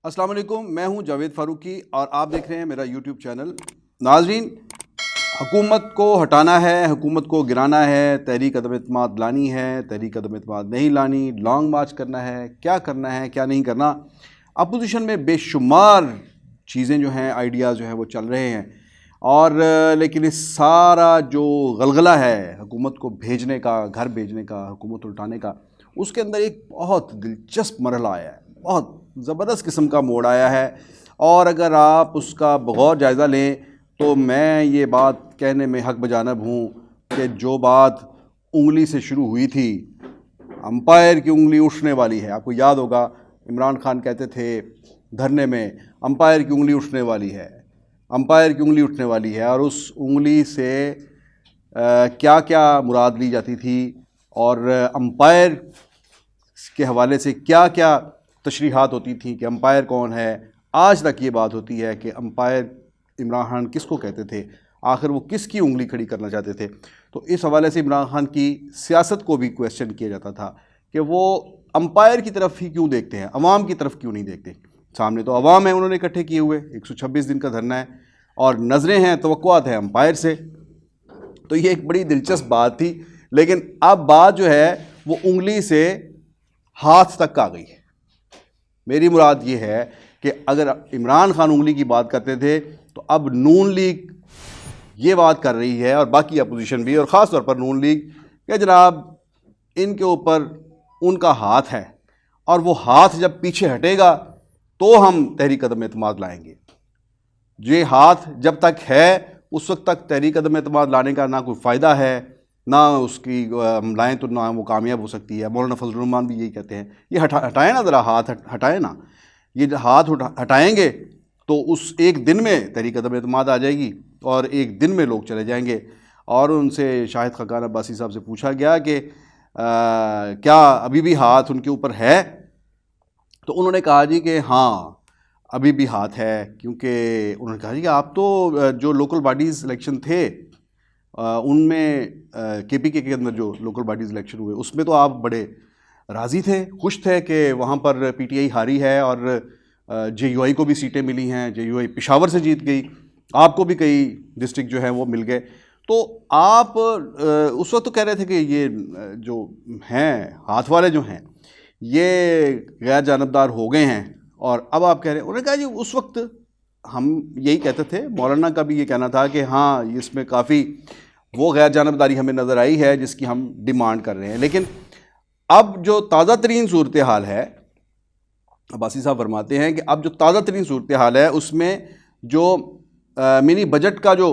अस्सलाम वालेकुम, मैं हूं जावेद फ़ारूकी और आप देख रहे हैं मेरा यूट्यूब चैनल। नाज़रीन, हुकूमत को हटाना है, हुकूमत को गिराना है, तहरीक अदम-ए-इत्तेमाद लानी है, तहरीक अदम-ए-इत्तेमाद नहीं लानी, लॉन्ग मार्च करना है, क्या करना है क्या नहीं करना। अपोजिशन में बेशुमार चीज़ें जो हैं, आइडियाज़ जो हैं वो चल रहे हैं और लेकिन इस सारा जो गलगला है हुकूमत को भेजने का, घर भेजने का, हुकूमत उल्टाने का, उसके अंदर एक बहुत दिलचस्प मरहला आया है, बहुत ज़बरदस्त किस्म का मोड़ आया है। और अगर आप उसका बगौर जायज़ा लें तो मैं ये बात कहने में हक़ बजानब हूँ कि जो बात उंगली से शुरू हुई थी, अंपायर की उंगली उठने वाली है। आपको याद होगा इमरान खान कहते थे धरने में, अंपायर की उंगली उठने वाली है, अंपायर की उंगली उठने वाली है। और उस उंगली से क्या क्या मुराद ली जाती थी और अंपायर के हवाले से क्या क्या तशरीहात होती थी कि अंपायर कौन है। आज तक ये बात होती है कि अंपायर इमरान खान किसको कहते थे, आखिर वो किसकी उंगली खड़ी करना चाहते थे। तो इस हवाले से इमरान खान की सियासत को भी क्वेश्चन किया जाता था कि वो अंपायर की तरफ ही क्यों देखते हैं, अवाम की तरफ क्यों नहीं देखते। सामने तो अवाम है, उन्होंने इकट्ठे किए हुए 126 दिन का धरना है और नज़रें हैं, तवक्कुआत है अंपायर से। तो ये एक बड़ी दिलचस्प बात थी। लेकिन अब बात जो है वो उंगली से हाथ तक आ गई है। मेरी मुराद ये है कि अगर इमरान खान उंगली की बात करते थे तो अब नून लीग ये बात कर रही है और बाकी अपोजिशन भी, और ख़ास तौर पर नून लीग, कि जनाब इनके ऊपर उनका हाथ है और वो हाथ जब पीछे हटेगा तो हम तहरीक अदम-ए-इत्तेमाद लाएंगे। ये हाथ जब तक है उस वक्त तक तहरीक अदम-ए-इत्तेमाद लाने का ना कोई फ़ायदा है, ना उसकी हम लाएँ तो ना वो कामयाब हो सकती है। मौलाना फजलुर रहमान भी यही कहते हैं, ये हटाएँ ना, ज़रा हाथ हटाएँ ना। ये हाथ हटाएँगे तो उस एक दिन में तहरीक अदम-ए-इत्तेमाद आ जाएगी और एक दिन में लोग चले जाएंगे। और उनसे शाहिद खाकान अब्बासी साहब से पूछा गया कि क्या अभी भी हाथ उनके ऊपर है, तो उन्होंने कहा जी कि हाँ अभी भी हाथ है। क्योंकि उन्होंने कहा जी कि आप तो जो लोकल बॉडीज़ इलेक्शन थे उनमें केपीके के अंदर जो लोकल बॉडीज़ इलेक्शन हुए उसमें तो आप बड़े राज़ी थे, खुश थे कि वहाँ पर पीटीआई हारी है और जेयूआई को भी सीटें मिली हैं, जेयूआई पेशावर से जीत गई, आपको भी कई डिस्ट्रिक्ट जो हैं वो मिल गए। तो आप उस वक्त तो कह रहे थे कि ये जो हैं हाथ वाले जो हैं ये गैर जानबदार हो गए हैं, और अब आप कह रहे हैं। उन्होंने कहा जी उस वक्त हम यही कहते थे, मौलाना का भी ये कहना था कि हाँ इसमें काफ़ी वो गैर जानबदारी हमें नज़र आई है जिसकी हम डिमांड कर रहे हैं। लेकिन अब जो ताज़ा तरीन सूरत हाल है, अब्बासी साहब फरमाते हैं कि अब जो ताज़ा तरीन सूरत हाल है उसमें जो मिनी बजट का जो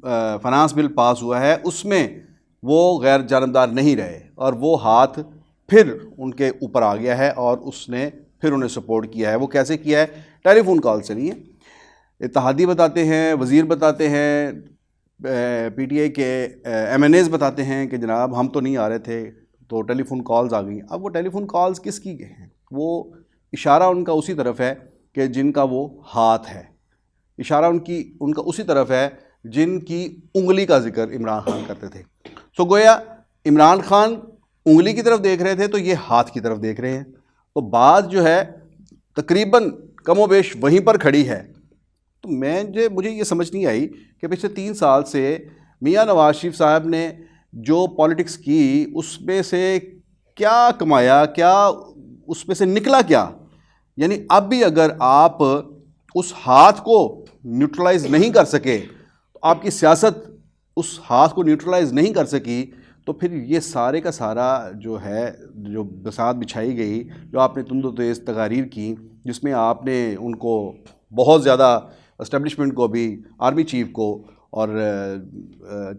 फाइनेंस बिल पास हुआ है उसमें वो गैर जानबदार नहीं रहे और वो हाथ फिर उनके ऊपर आ गया है और उसने फिर उन्हें सपोर्ट किया है। वो कैसे किया है? टेलीफोन कॉल से नहीं है। इत्तेहादी बताते हैं, वज़ीर बताते हैं, पीटीआई के एमएनएज़ बताते हैं कि जनाब हम तो नहीं आ रहे थे, तो टेलीफोन कॉल्स आ गई। अब वो टेलीफोन कॉल्स किसकी हैं? वो इशारा उनका उसी तरफ है कि जिनका वो हाथ है, इशारा उनका उसी तरफ है जिनकी उंगली का जिक्र इमरान खान करते थे। सो गोया इमरान खान उंगली की तरफ देख रहे थे तो ये हाथ की तरफ देख रहे हैं। तो बात जो है तकरीबन कमोबेश वहीं पर खड़ी है। तो मुझे ये समझ नहीं आई कि पिछले 3 साल से मियां नवाज शरीफ साहब ने जो पॉलिटिक्स की उसमें से क्या कमाया, क्या उसमें से निकला क्या। यानी अब भी अगर आप उस हाथ को न्यूट्रलाइज नहीं कर सके, तो आपकी सियासत उस हाथ को न्यूट्रलाइज नहीं कर सकी, तो फिर ये सारे का सारा जो है, जो बसात बिछाई गई, जो आपने तुंदो तेज़ तकारीर की, जिसमें आपने उनको बहुत ज़्यादा इस्टेब्लिशमेंट को भी, आर्मी चीफ को और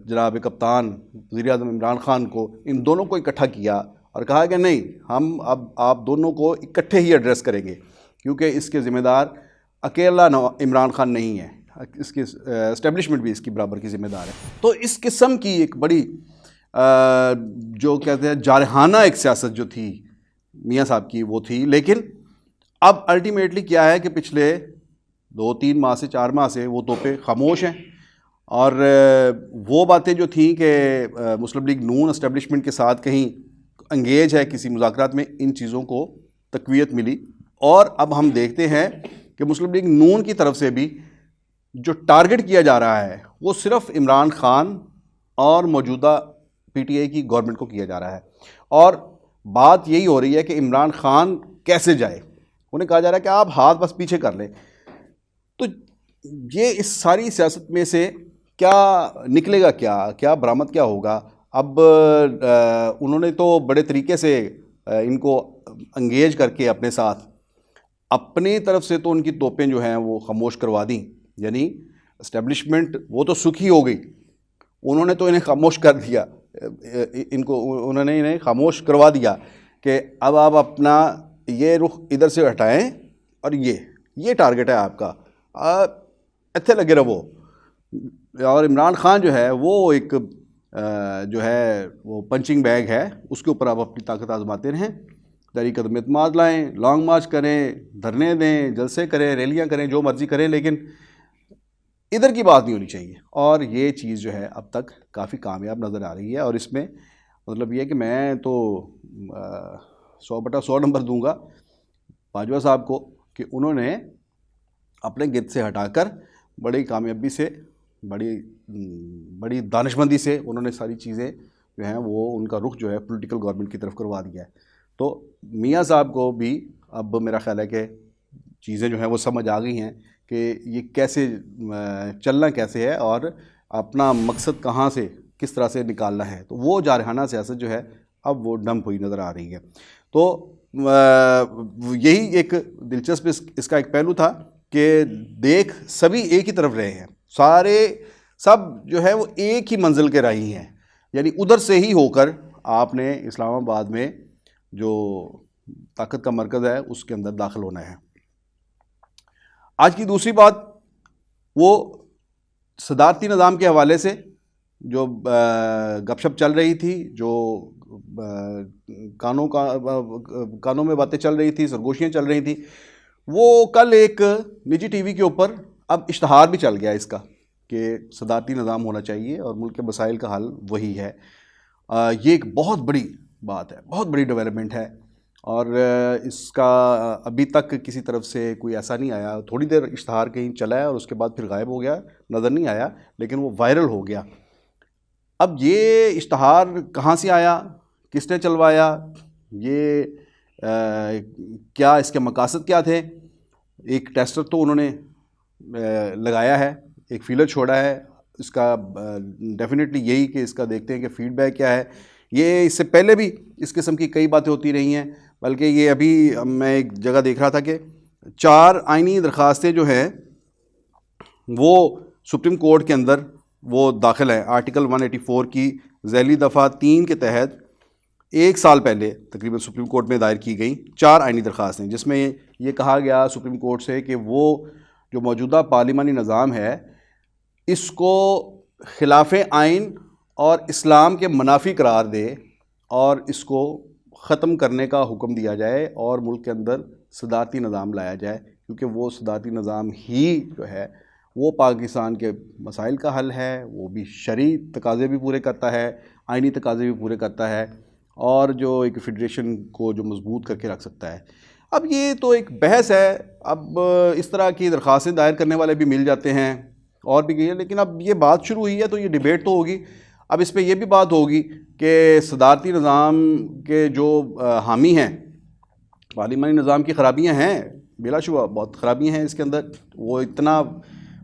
जनाब कप्तान वज़ीर आज़म इमरान खान को, इन दोनों को इकट्ठा किया और कहा कि नहीं, हम अब आप दोनों को इकट्ठे ही एड्रेस करेंगे क्योंकि इसके ज़िम्मेदार अकेला इमरान खान नहीं है, इसकी इस्टेब्लिशमेंट भी इसकी बराबर की ज़िम्मेदार है। तो इस किस्म की एक बड़ी जो कहते हैं जारहाना एक सियासत जो थी मियाँ साहब की वो थी। लेकिन अब अल्टीमेटली क्या है कि पिछले 2-3 माह से 4 माह से वो तोपे खामोश हैं और वो बातें जो थी कि मुस्लिम लीग नून एस्टेब्लिशमेंट के साथ कहीं अंगेज है किसी मुज़ाकरात में, इन चीज़ों को तक़वियत मिली और अब हम देखते हैं कि मुस्लिम लीग नून की तरफ से भी जो टारगेट किया जा रहा है वो सिर्फ इमरान खान और मौजूदा पीटीआई की गवर्नमेंट को किया जा रहा है। और बात यही हो रही है कि इमरान खान कैसे जाए, उन्हें कहा जा रहा है कि आप हाथ बस पीछे कर लें। तो ये इस सारी सियासत में से क्या निकलेगा, क्या बरामद क्या होगा? अब उन्होंने तो बड़े तरीके से इनको अंगेज करके अपने साथ अपनी तरफ से तो उनकी तोपें जो हैं वो खामोश करवा दी, यानी इस्टेब्लिशमेंट वो तो सुखी हो गई, उन्होंने तो इन्हें खामोश कर दिया, उन्होंने इन्हें खामोश करवा दिया कि अब आप अपना ये रुख इधर से हटाएं और ये टारगेट है आपका, अच्छे लगे रहो। और इमरान खान जो है वो एक जो है वो पंचिंग बैग है, उसके ऊपर आप अपनी ताकत आजमाते रहें, तहरीक अदम एतमाद लाएँ, लॉन्ग मार्च करें, धरने दें, जलसे करें, रैलियाँ करें, जो मर्ज़ी करें, लेकिन इधर की बात नहीं होनी चाहिए। और ये चीज़ जो है अब तक काफ़ी कामयाब नज़र आ रही है। और इसमें मतलब ये है कि मैं तो 100/100 नंबर दूंगा बाजवा साहब को कि उन्होंने अपने गिद्ध से हटाकर बड़ी कामयाबी से, बड़ी दानिशमंदी से उन्होंने सारी चीज़ें जो हैं वो उनका रुख जो है पॉलिटिकल गवर्नमेंट की तरफ करवा दिया है। तो मियाँ साहब को भी अब मेरा ख्याल है कि चीज़ें जो हैं वो समझ आ गई हैं कि ये कैसे चलना कैसे है और अपना मकसद कहाँ से किस तरह से निकालना है। तो वो जारहाना सियासत जो है अब वो डंप हुई नज़र आ रही है। तो यही एक दिलचस्प इसका एक पहलू था कि देख सभी एक ही तरफ रहे हैं, सारे सब जो है वो एक ही मंजिल के राही हैं, यानी उधर से ही होकर आपने इस्लामाबाद में जो ताकत का मरकज़ है उसके अंदर दाखिल होना है। आज की दूसरी बात वो सदारती निज़ाम के हवाले से जो गपशप चल रही थी, जो कानों में बातें चल रही थी, सरगोशियाँ चल रही थी, वो कल एक निजी टीवी के ऊपर अब इश्तहार भी चल गया इसका कि सदारती निज़ाम होना चाहिए और मुल्क के मसाइल का हल वही है। ये एक बहुत बड़ी बात है, बहुत बड़ी डेवलपमेंट है और इसका अभी तक किसी तरफ से कोई ऐसा नहीं आया। थोड़ी देर इश्तहार कहीं चला है और उसके बाद फिर गायब हो गया, नज़र नहीं आया, लेकिन वो वायरल हो गया। अब ये इश्तहार कहाँ से आया, किसने चलवाया, ये क्या इसके मकासद क्या थे? एक टेस्टर तो उन्होंने लगाया है, एक फीलर छोड़ा है, इसका डेफिनेटली यही कि इसका देखते हैं कि फ़ीडबैक क्या है। ये इससे पहले भी इस किस्म की कई बातें होती रही हैं, बल्कि ये अभी मैं एक जगह देख रहा था कि 4 आइनी दरख्वास्तें जो हैं वो सुप्रीम कोर्ट के अंदर वो दाखिल है। आर्टिकल 184 की ज़ैली दफ़ा 3 के तहत 1 साल पहले तकरीबन सुप्रीम कोर्ट में दायर की गई 4 आइनी दरख्वास्तें, जिसमें ये कहा गया सुप्रीम कोर्ट से कि वो जो मौजूदा पार्लिमानी निज़ाम है इसको खिलाफ आइन और इस्लाम के मुनाफी करार दे और इसको ख़त्म करने का हुक्म दिया जाए और मुल्क के अंदर सदारती निज़ाम लाया जाए, क्योंकि वो सदारती निज़ाम ही जो है वो पाकिस्तान के मसाइल का हल है, वो भी शरई तकाज़े भी पूरे करता है, आइनी तकाज़े भी पूरे करता है और जो एक फेडरेशन को जो मजबूत करके रख सकता है। अब ये तो एक बहस है, अब इस तरह की दरख्वास्तें दायर करने वाले भी मिल जाते हैं और भी गई, लेकिन अब ये बात शुरू हुई है तो ये डिबेट तो होगी। अब इस पर यह भी बात होगी कि सदारती निज़ाम के जो हामी हैं, पार्लिमानी निज़ाम की ख़राबियाँ हैं, बिलाशुबा बहुत ख़राबियाँ हैं इसके अंदर, वो इतना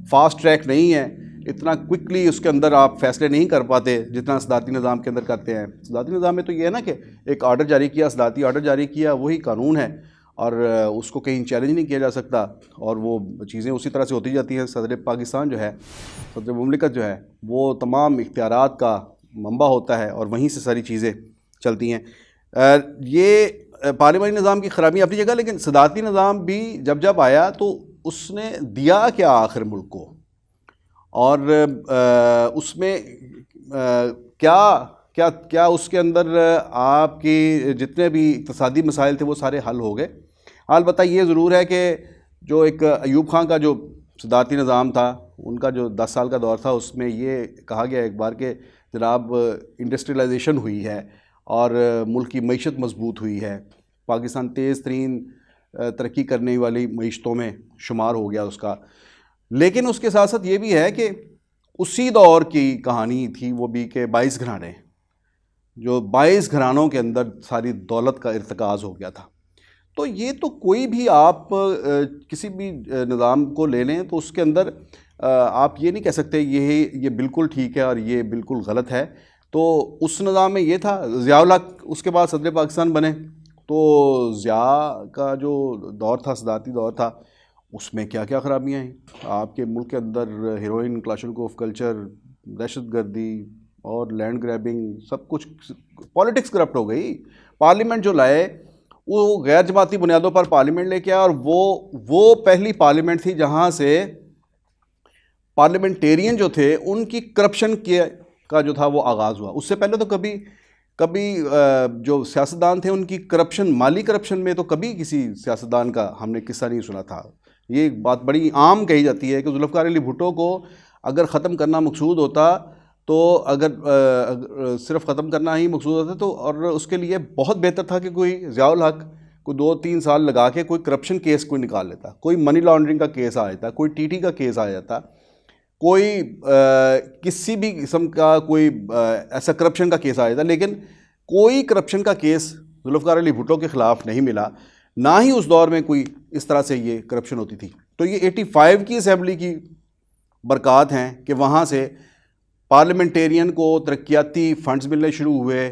फास्ट ट्रैक नहीं है, इतना क्विकली उसके अंदर आप फैसले नहीं कर पाते जितना सदारती निज़ाम के अंदर करते हैं। सदारती निज़ाम में तो ये है ना कि एक आर्डर जारी किया, सदारती आर्डर जारी किया, वही कानून है और उसको कहीं चैलेंज नहीं किया जा सकता और वो चीज़ें उसी तरह से होती जाती हैं। सदर पाकिस्तान जो है, सदर मुमलिकत जो है, वो तमाम इख्तियारात का मंबा होता है और वहीं से सारी चीज़ें चलती हैं। ये पार्लिमानी निज़ाम की ख़राबी अपनी जगह, लेकिन सदारती निज़ाम भी जब आया तो उसने दिया क्या आखिर मुल्क को, और उसमें क्या उसके अंदर आपकी जितने भी इक़्तिसादी मसाइल थे वो सारे हल हो गए। अलबत्ता ये ज़रूर है कि जो एक अयूब खान का जो सदारती निज़ाम था, उनका जो 10 साल का दौर था, उसमें ये कहा गया एक बार कि जनाब इंडस्ट्रियलाइजेशन हुई है और मुल्क की मईशत मजबूत हुई है, पाकिस्तान तेज़ तरीन तरक्की करने वाली मईशतों में शुमार हो गया उसका। लेकिन उसके साथ साथ ये भी है कि उसी दौर की कहानी थी वो भी कि 22 घराने, जो 22 घरानों के अंदर सारी दौलत का इर्तिकाज़ हो गया था। तो ये तो कोई भी आप किसी भी निज़ाम को ले लें तो उसके अंदर आप ये नहीं कह सकते ये बिल्कुल ठीक है और ये बिल्कुल गलत है। तो उस निज़ाम में ये था, ज़िया-उल हक उसके बाद सदर पाकिस्तान बने, तो ज़िया का जो दौर था, सदाती दौर था, उसमें क्या क्या ख़राबियाँ हैं। आपके मुल्क के अंदर हीरोइन, क्लाशनकोफ कल्चर, दहशतगर्दी और लैंड ग्रैबिंग, सब कुछ, पॉलिटिक्स करप्ट हो गई। पार्लियामेंट जो लाए वो गैर जमाती बुनियादों पर पार्लियामेंट लेके आया, और वो पहली पार्लियामेंट थी जहाँ से पार्लियामेंटेरियन जो थे उनकी करप्शन का जो था वो आगाज़ हुआ। उससे पहले तो कभी जो सियासतदान थे उनकी करप्शन, माली करप्शन में तो कभी किसी सियासतदान का हमने किस्सा नहीं सुना था। ये एक बात बड़ी आम कही जाती है कि जुल्फ़िकार अली भुट्टो को अगर ख़त्म करना मकसूद होता, तो अगर सिर्फ ख़त्म करना ही मकसूद होता तो, और उसके लिए बहुत बेहतर था कि कोई ज़िया-उल हक को 2-3 साल लगा के कोई करप्शन केस कोई निकाल लेता, कोई मनी लॉन्ड्रिंग का केस आ जाता, कोई टीटी का केस आ जाता, कोई किसी भी किस्म का कोई ऐसा करप्शन का केस आ जाता। लेकिन कोई करप्शन का केस जुल्फ़िकार अली भुट्टो के ख़िलाफ़ नहीं मिला, ना ही उस दौर में कोई इस तरह से ये करप्शन होती थी। तो ये 85 की असम्बली की बरक़ात हैं कि वहाँ से पार्लियामेंटेरियन को तरक्याती फ़ंड्स मिलने शुरू हुए,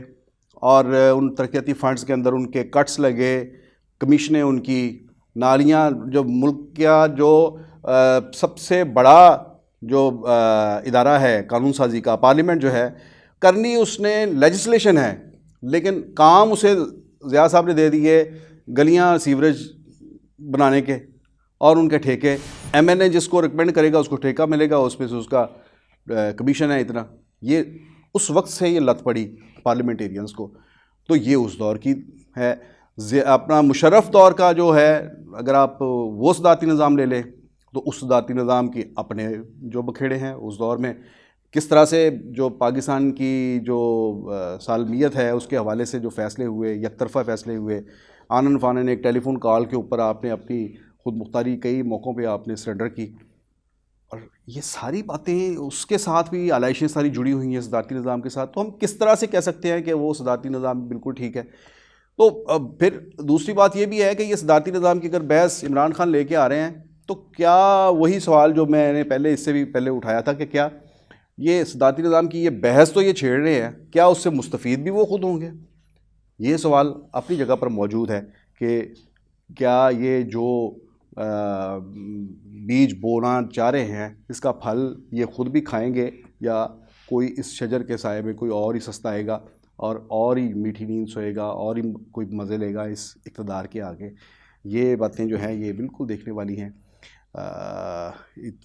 और उन तरक्याती फ़ंड्स के अंदर उनके कट्स लगे, कमीशनें उनकी, नालियाँ, जो मुल्क का जो सबसे बड़ा जो इदारा है कानून साजी का, पार्लियामेंट जो है, करनी उसने लेजिस्लेशन है, लेकिन काम उसे ज़िया साहब ने दे दिए गलियाँ सीवरेज बनाने के, और उनके ठेके, एमएनए जिसको रिकमेंड करेगा उसको ठेका मिलेगा, उसमें से उसका कमीशन है इतना। ये उस वक्त से ये लत पड़ी पार्लियामेंटेरियंस को। तो ये उस दौर की है। अपना मुशर्रफ दौर का जो है, अगर आप वो सदाती निज़ाम ले लें, तो उस सदाती निज़ाम की अपने जो बखेड़े हैं उस दौर में, किस तरह से जो पाकिस्तान की जो सालमियत है उसके हवाले से जो फ़ैसले हुए, यकतरफ़ा फ़ैसले हुए, आनन फानन एक टेलीफोन कॉल के ऊपर आपने अपनी खुद मुख्तारी कई मौक़ों पे आपने सरेंडर की, और ये सारी बातें उसके साथ भी आलाइशें सारी जुड़ी हुई हैं सदाती निज़ाम के साथ। तो हम किस तरह से कह सकते हैं कि वो सदाती निज़ाम बिल्कुल ठीक है। तो अब फिर दूसरी बात ये भी है कि ये सदाती निज़ाम की अगर बहस इमरान खान लेके आ रहे हैं, तो क्या वही सवाल जो मैंने पहले इससे भी पहले उठाया था कि क्या ये सदाती निज़ाम की ये बहस तो ये छेड़ रहे हैं, क्या उससे मुस्तफ़ीद भी वो खुद होंगे? ये सवाल अपनी जगह पर मौजूद है कि क्या ये जो बीज बोना चाह रहे हैं इसका फल ये ख़ुद भी खाएंगे, या कोई इस शजर के साए में कोई और ही सस्ताएगा और ही मीठी नींद सोएगा और ही कोई मज़े लेगा इस इक़्तिदार के आगे। ये बातें जो हैं ये बिल्कुल देखने वाली हैं।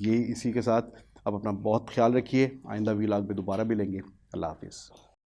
ये इसी के साथ आप अपना बहुत ख्याल रखिए। आइंदा व्लॉग में दोबारा मिलेंगे। अल्लाह हाफ़िज़।